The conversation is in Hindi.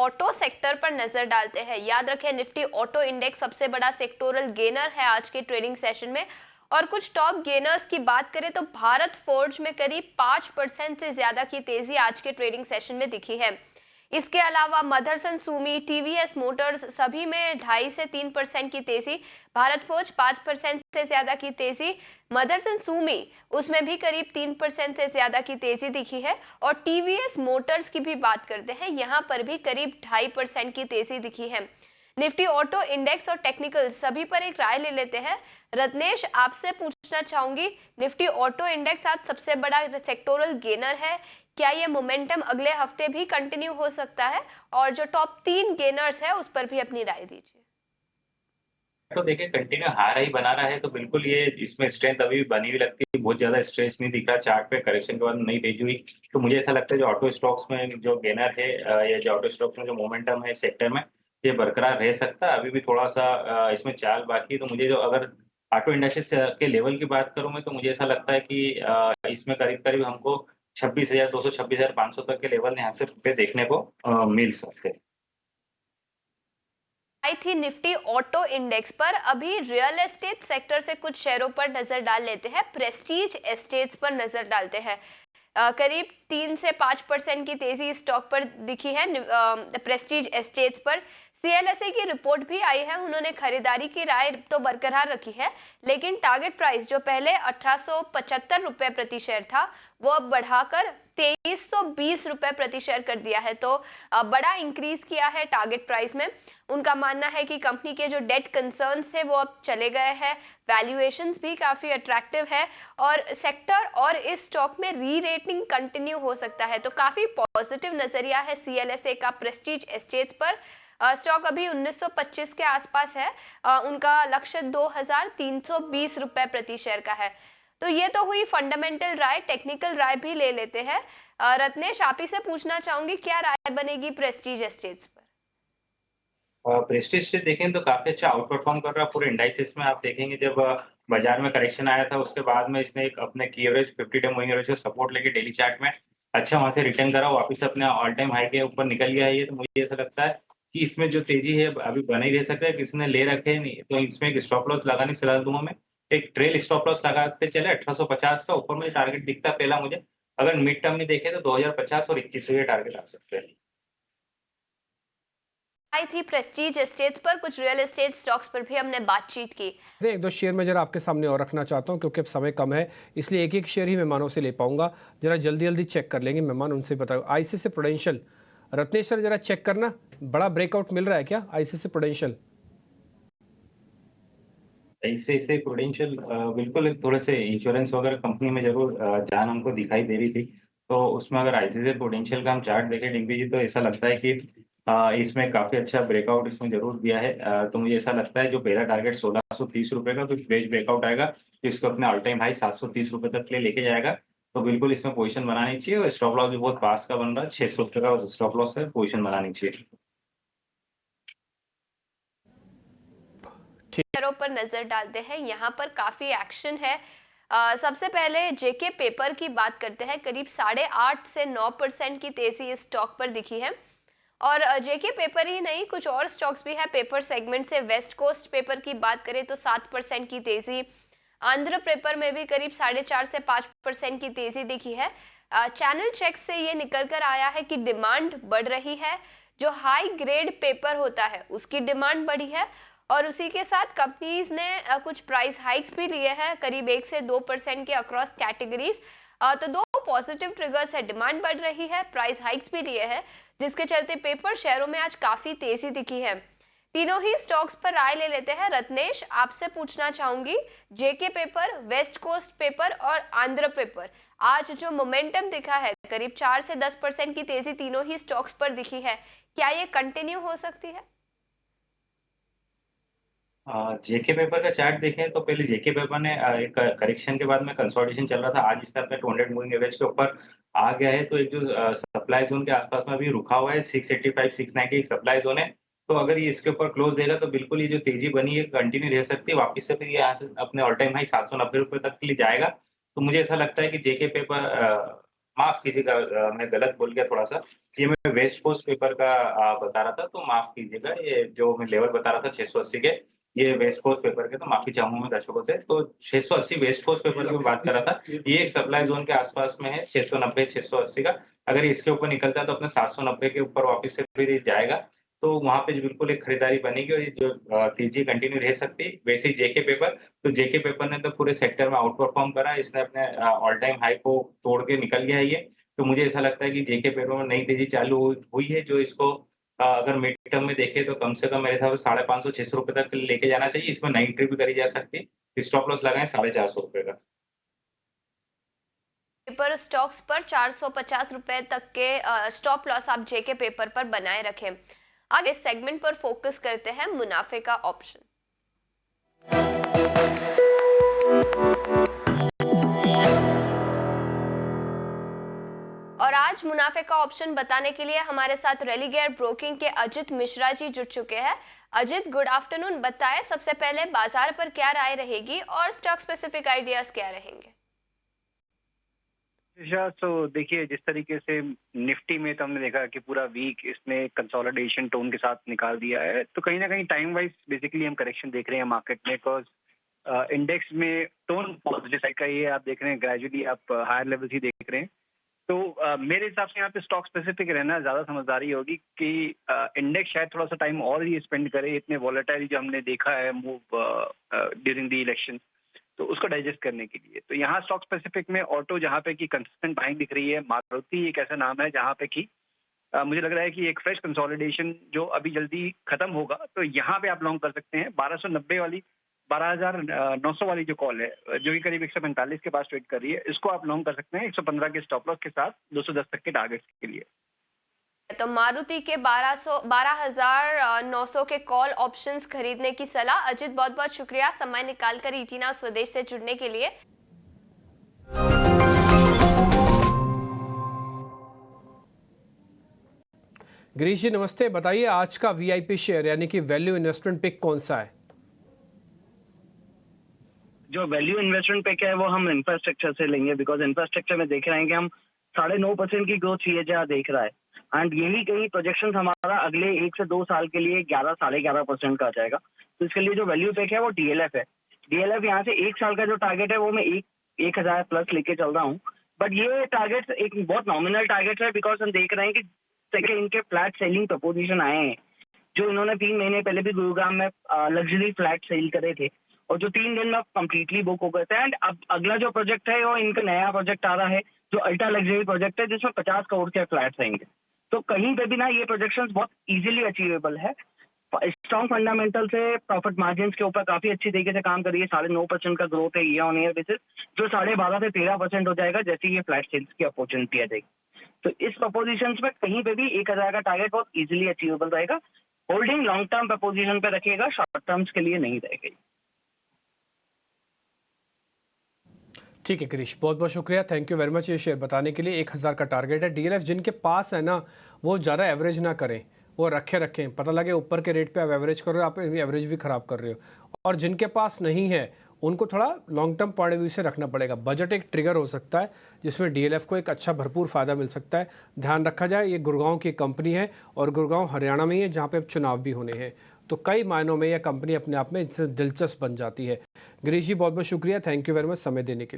ऑटो सेक्टर पर नजर डालते हैं। याद रखें, निफ्टी ऑटो इंडेक्स सबसे बड़ा सेक्टोरल गेनर है आज के ट्रेडिंग सेशन में। और कुछ टॉप गेनर्स की बात करें तो भारत फोर्ज में करीब 5% से ज्यादा की तेजी आज के ट्रेडिंग सेशन में दिखी है। इसके अलावा मदरसन सुमी, टीवीएस मोटर्स सभी में 2.5 से 3% की तेजी, भारत फोर्ज 5% से ज्यादा की तेजी, मदरसन सुमी उसमें भी करीब 3% से ज्यादा की तेजी दिखी है। और टीवीएस मोटर्स की भी बात करते हैं, यहां पर भी करीब 2.5% की तेजी दिखी है। निफ्टी ऑटो इंडेक्स और टेक्निकल सभी पर एक राय ले लेते हैं। रत्नेश, आपसे पूछना चाहूंगी, निफ्टी ऑटो इंडेक्स आज सबसे बड़ा सेक्टोरल गेनर है, क्या ये मोमेंटम अगले हफ्ते भी कंटिन्यू हो सकता है? और जो टॉप 3 गेनर्स है उस पर भी अपनी राय दीजिए। तो देखिए कंटिन्यू हाई ही बना रहा है तो बिल्कुल ये इसमें स्ट्रेंथ अभी भी बनी हुई लगती है, बहुत ज़्यादा स्ट्रेस नहीं दिख रहा चार्ट पे, करेक्शन के बाद नई तेजी हुई। तो मुझे ऐसा लगता है जो ऑटो स्टॉक्स में जो गेनर है या जो ऑटो स्टॉक्स में जो मोमेंटम है सेक्टर में, ये बरकरार रह सकता है। अभी भी थोड़ा-सा इसमें चाल बाकी है, तो मुझे जो अगर ऑटो इंडस्ट्रीज़ के लेवल की बात करूँ मैं, तो मुझे ऐसा लगता है कि इसमें करीब-करीब हमको 26,200 26,500 तक के लेवल यहाँ से पे देखने को मिल सकते हैं। आई थी निफ्टी ऑटो इंडेक्स पर। अभी रियल एस्टेट सेक्टर से कुछ शेयरों पर नजर डाल लेते हैं। प्रेस्टीज एस्टेट्स पर नजर डालते हैं। करीब 3 से 5% की तेजी स्टॉक पर दिखी है। प्रेस्टीज एस्टेट्स पर सीएलएसए की रिपोर्ट भी आई है, उन्होंने खरीदारी की राय तो बरकरार रखी है, लेकिन टारगेट प्राइस जो पहले 1875 रुपए प्रति शेयर था वो अब बढ़ाकर 2320 रुपए प्रति शेयर कर दिया है। तो बड़ा इंक्रीज किया है टारगेट प्राइस में। उनका मानना है कि कंपनी के जो डेट कंसर्न्स थे वो अब चले गए हैं, वैल्यूएशंस भी काफ़ी अट्रैक्टिव है और सेक्टर और इस स्टॉक में री रेटिंग कंटिन्यू हो सकता है। तो काफ़ी पॉजिटिव नज़रिया है सीएलएसए का प्रेस्टीज एस्टेट्स पर। स्टॉक अभी 1925 के आसपास है। उनका लक्ष्य 2320 रुपए प्रति शेयर का है। तो ये तो हुई फंडामेंटल राय, टेक्निकल राय भी ले लेते हैं। रत्नेश, आप ही से पूछना चाहूंगी, क्या राय बनेगी प्रेस्टीज एस्टेट्स पर? प्रेस्टीज से देखें तो काफ़ी अच्छा आउट परफॉर्म कर रहा है पूरे इंडाइसेस में। आप देखेंगे जब बाजार में करेक्शन आया था उसके बाद में इसने एक अपने की एवरेज 50 डे मूविंग एवरेज का सपोर्ट लेके डेली चार्ट में अच्छा वहाँ से रिटर्न करा, वापस अपने ऑल टाइम हाई के ऊपर निकल गया है ये। तो मुझे ऐसा लगता है कि इसमें जो तेजी है अभी बना ही रह सकता है, किसी ने ले रखे हैं नहीं तो इसमें एक स्टॉप लॉस लगाने की सलाह दूंगा मैं। एक ट्रेल स्टॉप लॉस लगाते चले 1850 का, ऊपर में टारगेट दिखता है पहला मुझे। अगर मिड टर्म में देखें तो 2050 और 2100 ये टारगेट आ सकते हैं। आई थी प्रेस्टीज एस्टेट्स पर। कुछ रियल एस्टेट स्टॉक्स पर भी हमने बातचीत की। एक दो शेयर मैं जरा आपके सामने और रखना चाहता हूं क्योंकि अब समय कम है, इसलिए एक एक शेयर ही मेहमानों से ले पाऊंगा। जरा जल्दी जल्दी चेक कर लेंगे मेहमान, उनसे बताओ। आईसीआईसीआई प्रूडेंशियल, रत्नेश सर जरा चेक करना, बड़ा ब्रेकआउट मिल रहा है क्या आईसीआईसीआई प्रूडेंशियल? ऐसे प्रूडेंशियल बिल्कुल थोड़े से इंश्योरेंस वगैरह कंपनी में ज़रूर जान हमको दिखाई दे रही थी। तो उसमें अगर आईसीआईसीआई प्रूडेंशियल का हम चार्ट देखें डिम्पी जी, तो ऐसा लगता है कि इसमें काफ़ी अच्छा ब्रेकआउट इसमें ज़रूर दिया है। तो मुझे ऐसा लगता है जो पहला टारगेट ₹1630 का तो फ्रेश ब्रेकआउट आएगा, तो इसको अपने ऑल टाइम हाई ₹730 तक के लिए लेके जाएगा। तो बिल्कुल इसमें पोज़ीशन बनानी चाहिए और स्टॉप लॉस भी बहुत पास का बन रहा है, ₹600 का स्टॉप लॉस है, पोज़ीशन बनानी चाहिए। शेयरों पर नजर डालते हैं, यहाँ पर काफी एक्शन है। सबसे पहले जेके पेपर की बात करते हैं। करीब 8.5 से 9% की तेजी इस स्टॉक पर दिखी है। और जेके पेपर ही नहीं, कुछ और स्टॉक्स भी है पेपर सेगमेंट से। वेस्ट कोस्ट पेपर की बात करें तो 7% की तेजी, आंध्र पेपर में भी करीब 4.5 से 5% की तेजी दिखी है। चैनल चेक से ये निकल कर आया है कि डिमांड बढ़ रही है। जो हाई ग्रेड पेपर होता है उसकी डिमांड बढ़ी है और उसी के साथ कंपनीज ने कुछ प्राइस हाइक्स भी लिए हैं, करीब 1 से 2% के अक्रॉस कैटेगरीज। तो दो पॉजिटिव ट्रिगर्स है, डिमांड बढ़ रही है, प्राइस हाइक्स भी लिए हैं, जिसके चलते पेपर शेयरों में आज काफी तेजी दिखी है। तीनों ही स्टॉक्स पर राय ले लेते हैं। रत्नेश, आपसे पूछना चाहूंगी, जेके पेपर, वेस्ट कोस्ट पेपर और आंध्र पेपर, आज जो मोमेंटम दिखा है करीब 4 से 10% की तेजी तीनों ही स्टॉक्स पर दिखी है, क्या ये कंटिन्यू हो सकती है? जेके पेपर का चार्ट देखें तो पहले जेके पेपर ने एक करेक्शन के बाद में कंसोलिडेशन चल रहा था, आज इस अपने 200 मूविंग एवरेज के ऊपर आ गया है। तो एक जो सप्लाई जोन के आसपास में अभी रुका हुआ है 685 690 एक सप्लाई जोन है। तो अगर ये इसके ऊपर क्लोज देगा तो बिल्कुल ये जो तेजी बनी है कंटिन्यू रह सकती है, वापस से फिर ये यहाँ से अपने ऑल टाइम हाई ₹790 तक के लिए जाएगा। तो मुझे ऐसा लगता है कि जेके पेपर माफ कीजिएगा, मैं गलत बोल गया थोड़ा सा। ये मैं वेस्ट कोस्ट पेपर का बता रहा था, तो माफ कीजिएगा। ये जो मैं लेवल बता रहा था 680 के, ये वेस्ट कोस्ट पेपर के, तो माफी चाहूंगा मैं दर्शकों से। तो 680 वेस्ट कोस्ट पेपर की बात कर रहा था। ये एक सप्लाई जोन के आसपास में है, 690 680 का। अगर इसके ऊपर निकलता है तो अपने 790 के ऊपर वापस से फिर जाएगा। तो वहां पे जो बिल्कुल एक खरीदारी बनेगी, और ये जो तेजी कंटिन्यू रह सकती है। वैसे ही जेके पेपर, तो जेके पेपर ने तो पूरे सेक्टर में आउट परफॉर्म करा। इसने अपने ऑल टाइम हाई को तोड़ के निकल गया है ये। तो मुझे ऐसा लगता है कि जेके पेपर में नई तेजी चालू हुई है, जो इसको अगर मिड टर्म में देखें तो कम से कम मेरे हिसाब से 550 600 रुपए तक लेके जाना चाहिए। इसमें नई एंट्री भी करी जा सकती है। स्टॉप लॉस लगाएं 450 रुपए का। पेपर स्टॉक्स पर 450 रुपए तक के स्टॉप लॉस आप जेके पेपर पर बनाए रखें। आगे सेगमेंट पर फोकस करते हैं, मुनाफे का ऑप्शन। और आज मुनाफे का ऑप्शन बताने के लिए हमारे साथ रेलिगेयर ब्रोकिंग के अजित मिश्रा जी जुड़ चुके हैं। Ajit, good afternoon. बताएं सबसे पहले बाजार पर क्या राय रहेगी और स्टॉक स्पेसिफिक आइडियाज क्या रहेंगे? तो देखिए, जिस तरीके से निफ्टी में तो हमने देखा कि पूरा वीक इसने कंसोलिडेशन टोन के साथ निकाल दिया है, तो कहीं ना कहीं टाइम वाइज बेसिकली हम करेक्शन देख रहे हैं मार्केट में। बिकॉज इंडेक्स में टोन पॉजिटिव साइड का ही है, आप देख रहे हैं ग्रेजुअली आप हायर लेवल्स ही देख रहे हैं। तो मेरे हिसाब से यहाँ पे स्टॉक स्पेसिफिक रहना ज़्यादा समझदारी होगी कि इंडेक्स शायद थोड़ा सा टाइम और ही स्पेंड करे इतने वॉलेटाइल जो हमने देखा है मूव ड्यूरिंग द इलेक्शन, तो उसको डाइजेस्ट करने के लिए। तो यहाँ स्टॉक स्पेसिफिक में ऑटो जहाँ पे कि कंसिस्टेंट बाइंग दिख रही है, मारुति एक ऐसा नाम है जहाँ पे कि मुझे लग रहा है कि एक फ्रेश कंसोलिडेशन जो अभी जल्दी खत्म होगा, तो यहाँ पे आप लॉन्ग कर सकते हैं। 1290 वाली 12,900 वाली जो कॉल है, जो कि करीब 145 के पास ट्रेड कर रही है, इसको आप लॉन्ग कर सकते हैं 115 के स्टॉप लॉस के साथ 210 तक के टारगेट्स के लिए। तो मारुति के 12,900 के कॉल ऑप्शंस खरीदने की सलाह। अजित, बहुत बहुत शुक्रिया समय निकालकर ईटीना स्वदेश से जुड़ने के लिए। गिरीश जी नमस्ते, बताइए आज का वीआईपी शेयर यानी कि वैल्यू इन्वेस्टमेंट पिक कौन सा है? जो वैल्यू इन्वेस्टमेंट पिक है वो हम इंफ्रास्ट्रक्चर से लेंगे, बिकॉज इंफ्रास्ट्रक्चर में देख रहे हैं कि हम 9.5% की ग्रोथ सीएजीआर देख रहा है। एंड यही कहीं प्रोजेक्शन हमारा अगले 1 से 2 साल के लिए 11-11.5% का आ जाएगा। तो इसके लिए जो वैल्यू पिक है वो डीएलएफ है। डीएलएफ यहाँ से 1 साल का जो टारगेट है वो मैं 1,000 प्लस लेके चल रहा हूँ। बट ये टारगेट एक बहुत नॉमिनल टारगेट है, बिकॉज हम देख रहे हैं कि सेकेंड इनके फ्लैट सेलिंग प्रपोजिशन आए हैं, जो इन्होंने 3 महीने पहले भी गुरुग्राम में लग्जरी फ्लैट सेल करे थे, और जो 3 दिन में कंप्लीटली बुक हो गए थे। एंड अब अगला जो प्रोजेक्ट है वो इनका नया प्रोजेक्ट आ रहा है, जो अल्ट्रा लग्जरी प्रोजेक्ट है, जिसमें 50 करोड़ के फ्लैट्स आएंगे। तो कहीं पे भी ना ये प्रोजेक्शंस बहुत इजीली अचीवेबल है। स्ट्रॉन्ग फंडामेंटल से प्रॉफिट मार्जिन के ऊपर काफी अच्छी तरीके से काम कर रही है। 9.5% का ग्रोथ है ईयर ऑन ईयर बेसिस, जो 12.5 से 13% हो जाएगा जैसे ये फ्लैट सेल्स की अपॉर्चुनिटी आ जाएगी। तो इस प्रपोजिशन में कहीं पे भी 1,000 का टारगेट बहुत इजीली अचीवेबल रहेगा। होल्डिंग लॉन्ग टर्म प्रपोजिशन पे रखिएगा, शॉर्ट टर्म्स के लिए नहीं रहेगी। ठीक है गिरीश, बहुत बहुत शुक्रिया, थैंक यू वेरी मच ये शेयर बताने के लिए। 1,000 का टारगेट है। डीएलएफ जिनके पास है ना, वो ज़्यादा एवरेज ना करें, वो रखें। पता लगे ऊपर के रेट पे आप एवरेज कर रहे हो, आप एवरेज भी ख़राब कर रहे हो। और जिनके पास नहीं है उनको थोड़ा long term point of view से रखना पड़ेगा। बजट एक ट्रिगर हो सकता है जिसमें डीएलएफ को एक अच्छा भरपूर फ़ायदा मिल सकता है। ध्यान रखा जाए ये गुड़गांव की कंपनी है और गुड़गांव हरियाणा में ही है, जहाँ पे अब चुनाव भी होने हैं। तो कई मायनों में यह कंपनी अपने आप में इससे दिलचस्प बन जाती है। गिरीश जी बहुत बहुत शुक्रिया, थैंक यू वेरी मच समय देने के लिए।